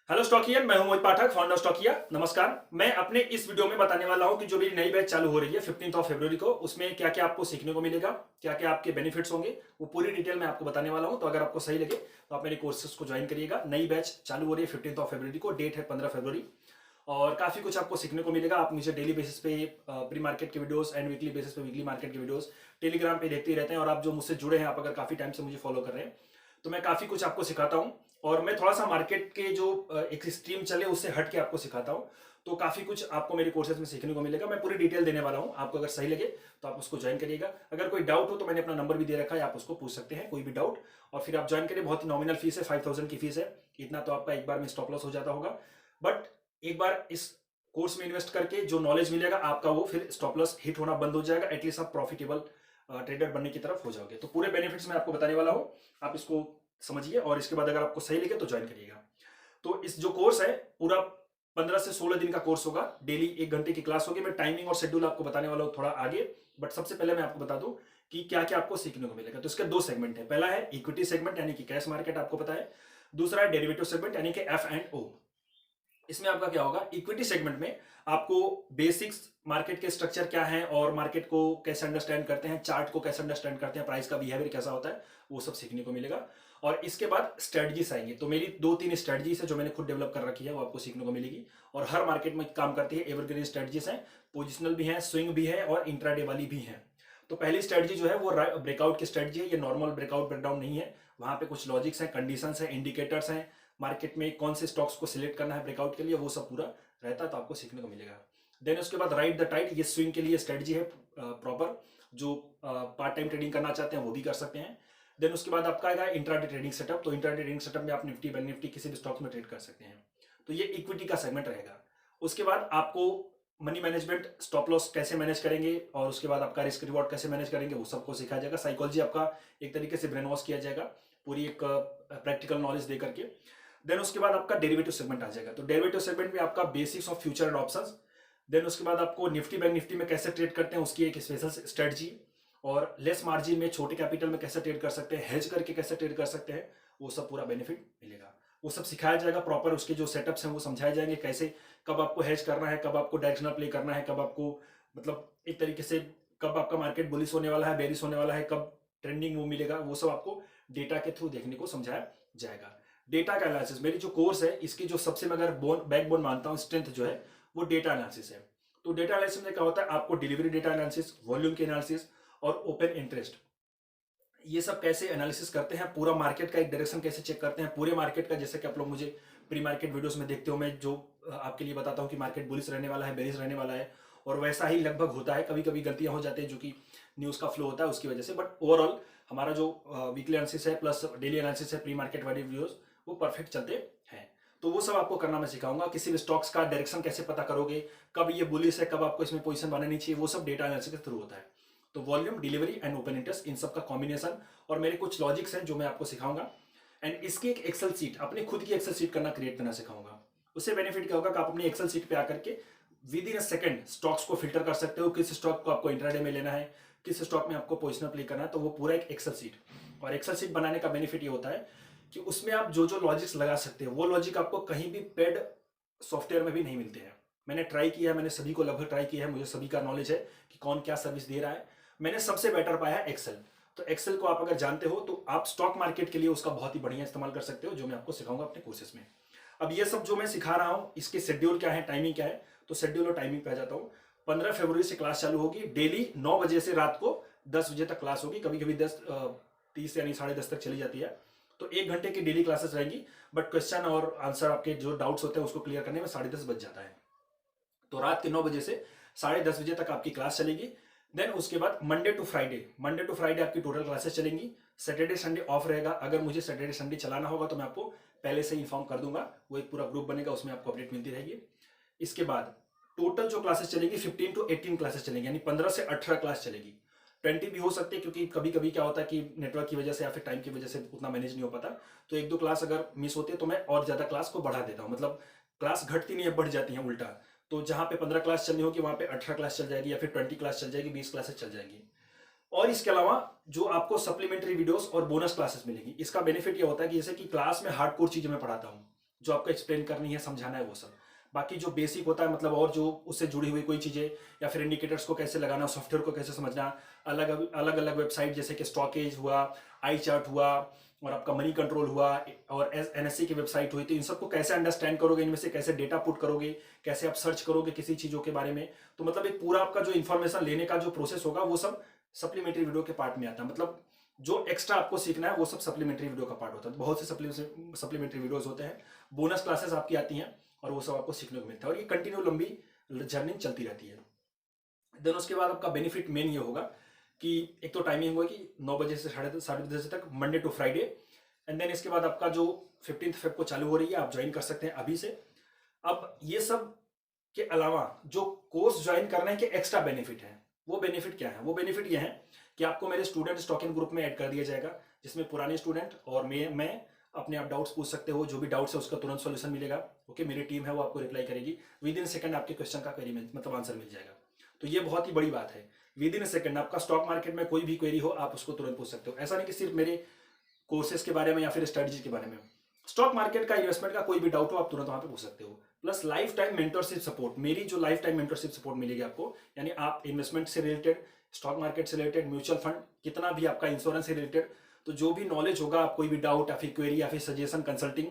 Hello स्टॉकियन, मैं हूं मोहित पाठक, founder Stockia. नमस्कार। मैं अपने इस वीडियो में बताने वाला हूं कि जो मेरी नई बैच चालू हो रही है 15 ऑफ फरवरी को, उसमें क्या क्या आपको सीखने को मिलेगा, क्या क्या आपके बेनिफिट्स होंगे, वो पूरी डिटेल में आपको बताने वाला हूं। तो अगर आपको सही लगे तो आप मेरे कोर्सेज को ज्वाइन करिएगा। नई बैच चालू हो रही है 15 ऑफ फरवरी को, डेट है 15 फरवरी। और काफ़ी कुछ आपको सीखने को मिलेगा। आप मुझे डेली बेसिस पे प्री मार्केट के वीडियोस एंड वीकली बेसिस पे वीकली मार्केट के वीडियोस टेलीग्राम पे देखते ही रहते हैं। और आप जो मुझसे जुड़े हैं, आप अगर काफ़ी टाइम से मुझे फॉलो कर रहे हैं, तो मैं काफ़ी कुछ आपको सिखाता हूँ। और मैं थोड़ा सा मार्केट के जो एक स्ट्रीम चले उससे हट के आपको सिखाता हूँ। तो काफ़ी कुछ आपको मेरे कोर्सेज में सीखने को मिलेगा। मैं पूरी डिटेल देने वाला हूँ। आपको अगर सही लगे तो आप उसको ज्वाइन करिएगा। अगर कोई डाउट हो तो मैंने अपना नंबर भी दे रखा है, आप उसको पूछ सकते हैं, कोई भी डाउट। और फिर आप ज्वाइन करिए। बहुत ही नॉमिनल फीस है, 5000 की फीस है। इतना तो आपका एक बार में स्टॉप लॉस हो जाता होगा। बट एक बार इस कोर्स में इन्वेस्ट करके जो नॉलेज मिलेगा आपका, वो फिर स्टॉप लॉस हिट होना बंद हो जाएगा। एटलीस्ट आप प्रॉफिटेबल ट्रेडर बनने की तरफ हो जाओगे। तो पूरे बेनिफिट्स मैं आपको बताने वाला हूँ, आप इसको समझिए। और इसके बाद अगर आपको सही लगे तो ज्वाइन करिएगा। तो इस जो कोर्स है पूरा 15 से 16 दिन का कोर्स होगा। डेली 1 घंटे की क्लास होगी। मैं टाइमिंग और शेड्यूल आपको बताने वाला हूँ थोड़ा आगे। बट सबसे पहले मैं आपको बता दूं कि क्या क्या आपको सीखने को मिलेगा। तो इसके दो सेगमेंट है। पहला है इक्विटी सेगमेंट यानी कि कैश मार्केट, आपको पता है। दूसरा है डेरिवेटिव सेगमेंट यानी कि एफ एंड ओ। इसमें आपका क्या होगा, इक्विटी सेगमेंट में आपको बेसिक्स मार्केट के स्ट्रक्चर क्या है और मार्केट को कैसे अंडरस्टैंड करते हैं, चार्ट को कैसे अंडरस्टैंड करते हैं, प्राइस का बिहेवियर कैसा होता है, वो सब सीखने को मिलेगा। और इसके बाद स्ट्रेटजीज आएंगी। तो मेरी 2-3 स्ट्रेटजीज है जो मैंने खुद डेवलप कर रखी है, वो आपको सीखने को मिलेगी। और हर मार्केट में काम करती है। एवरग्रीन स्ट्रेटजीज हैं, पोजिशनल भी हैं, स्विंग भी है और इंट्राडे वाली भी है। तो पहली स्ट्रेटजी जो है वो ब्रेकआउट की स्ट्रेटजी है। ये नॉर्मल ब्रेकआउट ब्रेकडाउन नहीं है। वहां पे कुछ लॉजिक्स हैं, कंडीशंस हैं, इंडिकेटर्स हैं, मार्केट में कौन से स्टॉक्स को सिलेक्ट करना है ब्रेकआउट के लिए, वो सब पूरा रहता है। तो आपको सीखने को मिलेगा। देन उसके बाद राइड द टाइड, ये स्विंग के लिए स्ट्रेटजी है प्रॉपर। जो पार्ट टाइम ट्रेडिंग करना चाहते हैं वो भी कर सकते हैं। देन उसके बाद आपका आएगा इंट्राडे ट्रेडिंग सेटअप। तो इंट्राडे ट्रेडिंग सेटअप में आप निफ्टी बैंक निफ्टी किसी भी स्टॉक्स में ट्रेड कर सकते हैं। तो ये इक्विटी का सेगमेंट रहेगा। उसके बाद आपको मनी मैनेजमेंट, स्टॉप लॉस कैसे मैनेज करेंगे, और उसके बाद आपका रिस्क रिवॉर्ड कैसे मैनेज करेंगे, वो सबको सिखाया जाएगा। साइकोलॉजी आपका एक तरीके से ब्रेन वॉश किया जाएगा, पूरी एक प्रैक्टिकल नॉलेज दे करके। देन उसके बाद आपका डेरिवेटिव सेगमेंट आ जाएगा। तो डेरिवेटिव सेगमेंट में आपका basics of future and options. Then उसके बाद आपको निफ्टी बैंक निफ्टी में कैसे ट्रेड करते हैं उसकी एक स्पेशल स्ट्रेटजी। और लेस मार्जिन में छोटे कैपिटल में कैसे ट्रेड कर सकते हैं, हेज करके कैसे ट्रेड कर सकते हैं, वो सब पूरा बेनिफिट मिलेगा। वो सब सिखाया जाएगा प्रॉपर। उसके जो सेटअप्स हैं वो समझाए जाएंगे, कैसे कब आपको हेज करना है, कब आपको डायरेक्शनल प्ले करना है, कब आपको मतलब एक तरीके से कब आपका मार्केट बुलिश होने वाला है, बेरिश होने वाला है, कब ट्रेंडिंग वो मिलेगा, वो सब आपको डेटा के थ्रू देखने को समझाया जाएगा। डेटा का एनालिसिस, मेरी जो कोर्स है इसकी जो सबसे मैं अगर बैकबोन मानता हूँ, स्ट्रेंथ जो है वो डेटा एनालिसिस है। तो डेटा एनालिसिस में क्या होता है, आपको डिलीवरी डेटा एनालिसिस, वॉल्यूम के एनालिसिस और ओपन इंटरेस्ट, ये सब कैसे एनालिसिस करते हैं, पूरा मार्केट का एक डायरेक्शन कैसे चेक करते हैं, पूरे मार्केट का। जैसे कि आप लोग मुझे प्री मार्केट वीडियोस में देखते हो, मैं जो आपके लिए बताता हूँ कि मार्केट बुलिश रहने वाला है, बेरिश रहने वाला है, और वैसा ही लगभग होता है। कभी कभी गलतियां हो जाती है जो कि न्यूज़ का फ्लो होता है उसकी वजह से। बट ओवरऑल हमारा जो वीकली एनालिसिस है प्लस डेली एनालिसिस है, प्री मार्केट वाली वीडियोस, वो परफेक्ट चलते हैं। तो वो सब आपको करना मैं सिखाऊंगा। किसी भी स्टॉक्स का डायरेक्शन कैसे पता करोगे, कब ये बुलिश है, कब आपको इसमें पोजीशन बनानी चाहिए, वो सब डेटा एनालिसिस के थ्रू होता है। तो volume, delivery and open interest, इन सब का कॉम्बिनेशन। और मेरे कुछ लॉजिक्स हैं जो मैं आपको सिखाऊंगा। एंड इसकी एक एक्सेल शीट, अपनी खुद की एक्सेल शीट करना, क्रिएट करना सिखाऊंगा। उससे बेनिफिट क्या होगा कि आप अपनी एक्सेल शीट पे आकर के with in a second stocks को फिल्टर कर सकते हो, किस स्टॉक को आपको इंट्राडे में लेना है, किस स्टॉक में आपको पोजिशनल प्ले करना है। तो वो पूरा एक एक्सेल शीट। और एक्सेल शीट बनाने का बेनिफिट ये होता है कि उसमें आप जो जो लॉजिक्स लगा सकते हो, वो लॉजिक आपको कहीं भी पेड सॉफ्टवेयर में भी नहीं मिलते हैं। मैंने ट्राई किया है, मैंने सभी को लगभग ट्राई किया है, मुझे सभी का नॉलेज है कि कौन क्या सर्विस दे रहा है। मैंने सबसे बेटर पाया है एक्सेल। तो एक्सेल को आप अगर जानते हो तो आप स्टॉक मार्केट के लिए उसका बहुत ही बढ़िया इस्तेमाल कर सकते हो, जो मैं आपको सिखाऊंगा अपने कोर्सेज में। अब ये सब जो मैं सिखा रहा हूँ, इसके शेड्यूल क्या है, टाइमिंग क्या है। तो शेड्यूल और टाइमिंग पे आ जाता हूँ। 15 फरवरी से क्लास चालू होगी। डेली 9 बजे से रात को 10 बजे तक क्लास होगी। कभी कभी 10:30 यानी 10:30 तक चली जाती है। तो 1 घंटे की डेली क्लासेस रहेंगी। बट क्वेश्चन और आंसर, आपके जो डाउट्स होते हैं उसको क्लियर करने में 10:30 बज जाता है। तो रात के 9 बजे से 10:30 बजे तक आपकी क्लास चलेगी। देन उसके बाद मंडे टू फ्राइडे आपकी टोटल क्लासेस चलेंगी। सैटरडे संडे ऑफ रहेगा। अगर मुझे सैटरडे संडे चलाना होगा तो मैं आपको पहले से इन्फॉर्म कर दूंगा। वो एक पूरा ग्रुप बनेगा, उसमें आपको अपडेट मिलती रहेगी। इसके बाद टोटल जो क्लासेस चलेगी 15 to 18 क्लासेस चलेंगी, यानी 15 से 18 क्लास चलेगी। 20 भी हो सकती है, क्योंकि कभी कभी क्या होता है कि नेटवर्क की वजह से या फिर टाइम की वजह से उतना मैनेज नहीं हो पाता। तो 1-2 क्लास अगर मिस होती है तो मैं और ज़्यादा क्लास को बढ़ा देता हूँ। मतलब क्लास घटती नहीं है, बढ़ जाती है उल्टा। तो जहाँ पे 15 क्लास चलनी होगी वहाँ पे 18 क्लास चल जाएगी, या फिर 20 क्लास चल जाएगी, 20 क्लासेस चल जाएगी। और इसके अलावा जो आपको सप्लीमेंट्री वीडियोस और बोनस क्लासेस मिलेगी। इसका बेनिफिट ये होता है कि जैसे कि क्लास में हार्डकोर चीजें मैं पढ़ाता हूँ, जो आपको एक्सप्लेन करनी है, समझाना है वो सब। बाकी जो बेसिक होता है मतलब और जो उससे जुड़ी हुई कोई चीज़ें या फिर इंडिकेटर्स को कैसे लगाना, सॉफ्टवेयर को कैसे समझना, अलग अलग अलग वेबसाइट जैसे कि स्टॉकेज हुआ, आई चार्ट हुआ और आपका मनी कंट्रोल हुआ और एनएससी की वेबसाइट हुई, तो इन सबको कैसे अंडरस्टैंड करोगे, इनमें से कैसे डेटा पुट करोगे, कैसे आप सर्च करोगे किसी चीज़ों के बारे में, तो मतलब एक पूरा आपका जो इन्फॉर्मेशन लेने का जो प्रोसेस होगा वो सब सप्लीमेंट्री वीडियो के पार्ट में आता है। मतलब जो एक्स्ट्रा आपको सीखना है वो सब सप्लीमेंट्री वीडियो का पार्ट होता है। बहुत से सप्लीमेंट्री वीडियोस होते हैं, बोनस क्लासेस आपकी आती हैं और वो सब आपको सीखने को मिलता है और ये कंटिन्यू लंबी जर्नी चलती रहती है। देन उसके बाद आपका बेनिफिट मेन ये होगा कि एक तो टाइमिंग होगी 9 बजे से साढ़े 10 तक, Monday to Friday. And then इसके बाद आपका जो 15 फेब को चालू हो रही है, आप ज्वाइन कर सकते हैं अभी से। अब ये सब के अलावा जो कोर्स ज्वाइन करने के एक्स्ट्रा बेनिफिट है, वो बेनिफिट क्या है? वो बेनिफिट ये है कि आपको मेरे स्टूडेंट स्टॉकिंग ग्रुप में ऐड कर दिया जाएगा, जिसमें पुराने स्टूडेंट और मैं अपने आप डाउट्स पूछ सकते हो, जो भी डाउट्स है उसका तुरंत सॉल्यूशन मिलेगा। ओके, मेरी टीम है वो आपको रिप्लाई करेगी विद इन सेकंड, आपके क्वेश्चन का क्वेरी मतलब आंसर मिल जाएगा। तो ये बहुत ही बड़ी बात है, विद इन सेकंड आपका स्टॉक मार्केट में कोई भी क्वेरी हो आप उसको तुरंत पूछ सकते हो। ऐसा नहीं कि सिर्फ मेरे कोर्सेज के बारे में या फिर स्ट्रेटजी के बारे में, स्टॉक मार्केट का, इन्वेस्टमेंट का कोई भी डाउट हो आप तुरंत वहां पे पूछ सकते हो। Plus life time mentorship support, मेरी जो लाइफ टाइम मेंटरशिप सपोर्ट मिलेगी आपको, यानी आप इन्वेस्टमेंट से रिलेटेड, स्टॉक मार्केट से रिलेटेड, म्यूचुअल फंड, कितना भी आपका इंश्योरेंस से रिलेटेड, तो जो भी नॉलेज होगा, आप कोई भी डाउट या फिर क्वेरी या फिर सजेशन, कंसल्टिंग,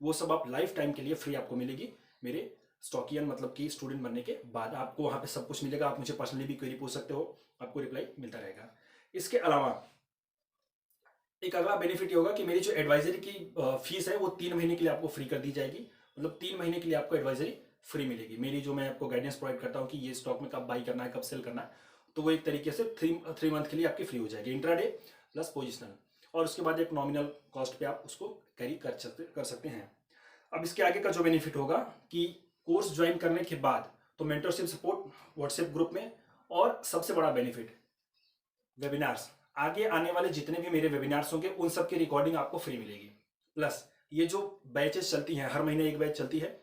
वो सब आप लाइफ टाइम के लिए फ्री आपको मिलेगी मेरे स्टॉकियन मतलब कि स्टूडेंट बनने के बाद। आपको वहाँ पे सब कुछ मिलेगा, आप मुझे पर्सनली भी क्वेरी पूछ सकते हो, आपको रिप्लाई मिलता रहेगा। इसके अलावा एक अगला बेनिफिट ये होगा कि मेरी जो एडवाइजरी की फीस है वो 3 महीने के लिए आपको फ्री कर दी जाएगी। मतलब 3 महीने के लिए आपको एडवाइजरी फ्री मिलेगी मेरी, जो मैं आपको गाइडेंस प्रोवाइड करता हूँ कि ये स्टॉक में कब बाई करना है, कब सेल करना है, तो वो एक तरीके से 3 मंथ के लिए आपकी फ्री हो जाएगी, इंट्राडे प्लस पोजिशनल। और उसके बाद एक नॉमिनल कॉस्ट पे आप उसको कैरी कर सकते हैं। अब इसके आगे का जो बेनिफिट होगा कि कोर्स ज्वाइन करने के बाद तो मेंटरशिप सपोर्ट व्हाट्सएप ग्रुप में, और सबसे बड़ा बेनिफिट वेबिनार्स, आगे आने वाले जितने भी मेरे वेबिनार्स होंगे उन सब की रिकॉर्डिंग आपको फ्री मिलेगी। प्लस ये जो बैचेस चलती हैं, हर महीने एक बैच चलती है,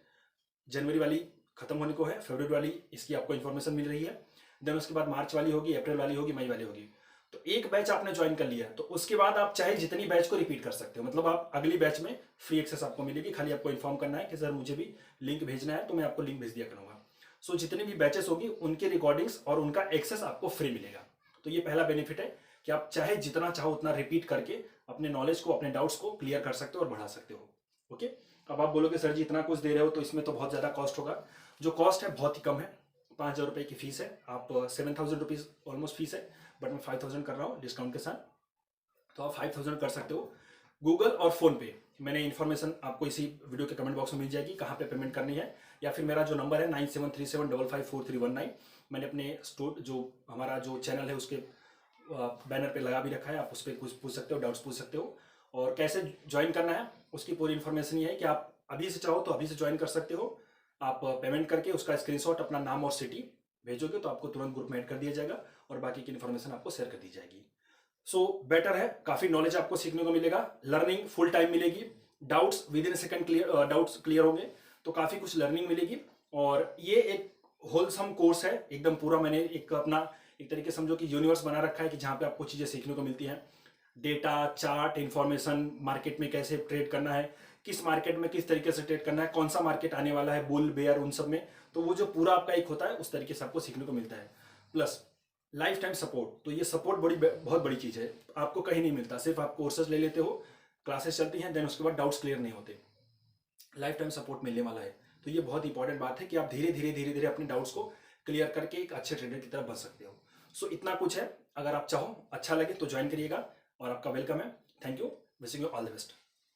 जनवरी वाली खत्म होने को है, फरवरी वाली इसकी आपको इन्फॉर्मेशन मिल रही है, देन उसके बाद मार्च वाली होगी, अप्रैल वाली होगी, मई वाली होगी। तो एक बैच आपने ज्वाइन कर लिया तो उसके बाद आप चाहे जितनी बैच को रिपीट कर सकते हो, मतलब आप अगली बैच में फ्री एक्सेस आपको मिलेगी। खाली आपको इन्फॉर्म करना है कि सर मुझे भी लिंक भेजना है, तो मैं आपको लिंक भेज दिया करूंगा। सो जितनी भी बैचेस होगी उनके रिकॉर्डिंग्स और उनका एक्सेस आपको फ्री मिलेगा। तो ये पहला बेनिफिट है कि आप चाहे जितना चाहो उतना रिपीट करके अपने नॉलेज को, अपने डाउट्स को क्लियर कर सकते हो और बढ़ा सकते हो। ओके, अब आप बोलोगे सर जी इतना कुछ दे रहे हो तो इसमें तो बहुत ज़्यादा कॉस्ट होगा। जो कॉस्ट है बहुत ही कम है, 5,000 रुपये की फीस है। आप 7,000 रुपीज़ ऑलमोस्ट फीस है, बट मैं 5,000 कर रहा हूँ डिस्काउंट के साथ, तो आप 5,000 कर सकते हो। गूगल और फोन पे मैंने इन्फॉर्मेशन आपको इसी वीडियो के कमेंट बॉक्स में मिल जाएगी कहाँ पे पेमेंट करनी है, या फिर मेरा जो नंबर है 9737554319, मैंने अपने जो हमारा जो चैनल है उसके बैनर पे लगा भी रखा है, आप उस पर कुछ पूछ सकते हो, डाउट्स पूछ सकते हो। और कैसे ज्वाइन करना है उसकी पूरी इन्फॉर्मेशन ये है कि आप अभी से चाहो तो अभी से ज्वाइन कर सकते हो। आप पेमेंट करके उसका स्क्रीनशॉट, अपना नाम और सिटी भेजोगे तो आपको तुरंत ग्रुप में ऐड कर दिया जाएगा और बाकी की इन्फॉर्मेशन आपको शेयर कर दी जाएगी। सो बेटर है, काफ़ी नॉलेज आपको सीखने को मिलेगा, लर्निंग फुल टाइम मिलेगी, doubts with in second doubts clear होंगे, तो काफ़ी कुछ लर्निंग मिलेगी। और ये एक होलसम कोर्स है एकदम पूरा, मैंने एक अपना एक तरीके समझो कि यूनिवर्स बना रखा है कि जहाँ पे आपको चीज़ें सीखने को मिलती हैं, डेटा, चार्ट, इन्फॉर्मेशन, मार्केट में कैसे ट्रेड करना है, किस मार्केट में किस तरीके से ट्रेड करना है, कौन सा मार्केट आने वाला है, बुल बेयर, उन सब में, तो वो जो पूरा आपका एक होता है उस तरीके से आपको सीखने को मिलता है। प्लस लाइफ टाइम सपोर्ट, तो ये सपोर्ट बहुत बड़ी चीज़ है, आपको कहीं नहीं मिलता। सिर्फ आप कोर्सेज ले लेते हो, क्लासेस चलती हैं, देन उसके बाद डाउट्स क्लियर नहीं होते, लाइफ टाइम सपोर्ट मिलने वाला है। तो ये बहुत इंपॉर्टेंट बात है कि आप धीरे धीरे अपने डाउट्स को क्लियर करके एक अच्छे ट्रेडर की तरफ बन सकते हो। सो इतना कुछ है, अगर आप चाहो, अच्छा लगे तो ज्वाइन करिएगा और आपका वेलकम है। Thank you, wishing you all the best.